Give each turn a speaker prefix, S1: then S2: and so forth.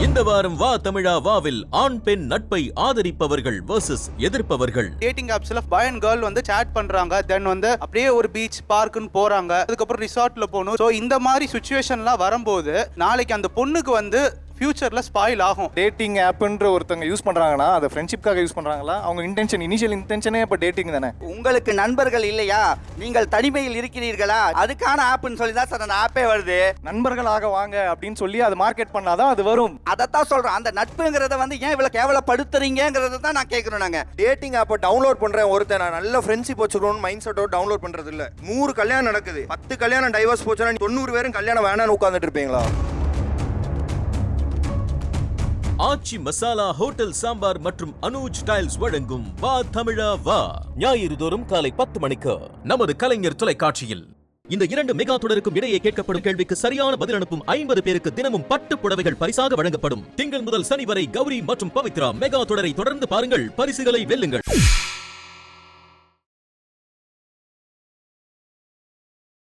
S1: இந்த வாரம் வா தமிழா வாவில் ஆண் பெண் நட்பை ஆதரிப்பவர்கள் வெர்சஸ் எதிர்ப்பவர்கள்.
S2: டேட்டிங் ஆப்ஸ்ல பாய் அண்ட் கேர்ள் வந்து சாட் பண்றாங்க, தென் வந்து அப்படியே ஒரு பீச் பார்க்குன்னு போறாங்க, அதுக்கப்புறம் ரிசார்ட்ல போகணும். ஸோ இந்த மாதிரி சுச்சுவேஷன்லாம் வரும்போது நாளைக்கு அந்த பொண்ணுக்கு வந்து ஃபியூச்சர்ல ஸ்பாயில் ஆகும்.
S3: டேட்டிங் ஆப்ன்ற ஒருத்தங்க யூஸ் பண்றாங்கன்னா அதை ஃப்ரெண்ட்ஷிப்காக யூஸ் பண்றாங்களா? அவங்க இனிஷியல் இன்டென்ஷனே இப்போ டேட்டிங் தானே.
S4: உங்களுக்கு நண்பர்கள் இல்லையா, நீங்கள் தனிமையில் இருக்கிறீர்களா, அதுக்கான ஆப்னு சொல்லி தான் சார் அந்த ஆப்பே வருது.
S3: நண்பர்களாக வாங்க அப்படின்னு சொல்லி அதை மார்க்கெட் பண்ணாதான் அது வரும்.
S4: அதைத்தான் சொல்றோம். அந்த நட்புங்கிறத வந்து ஏன் இவ்வளவு கேவலப்படுத்துறீங்கிறத தான் நான் கேட்கிறோம். நாங்க
S5: டேட்டிங் ஆப்பை டவுன்லோட் பண்றேன் ஒருத்தன் நான் நல்ல ஃப்ரெண்ட்ஷிப் வச்சுக்கணும்னு மைண்ட் செட்டோட டவுன்லோட் பண்றது இல்ல. 100 கல்யாணம் நடக்குது, 10 கல்யாணம் டைவர்ஸ் போச்சுன்னா 90 பேரும் கல்யாணம் வேணான்னு உட்கார்ந்துட்டு இருப்பீங்களா?
S1: ஆச்சி மசாலா ஹோட்டல் சாம்பார் மற்றும் அனுஜ் டைல்ஸ் வழங்கும் வா தமிழா வா ஞாயிறு தோறும் காலை 10 மணிக்கு நமது கலைஞர் தொலைக்காட்சியில். இந்த 2 மெகா தொடருக்கும் இடையே கேட்கப்படும் கேள்விக்கு சரியான பதில் அனுப்பும் 50 பேருக்கு தினமும் பட்டு புடவைகள் பரிசாக வழங்கப்படும். திங்கள் முதல் சனி வரை கௌரி மற்றும் பவித்ரா மெகா தொடரை தொடர்ந்து பாருங்கள், பரிசுகளை வெல்லுங்கள்.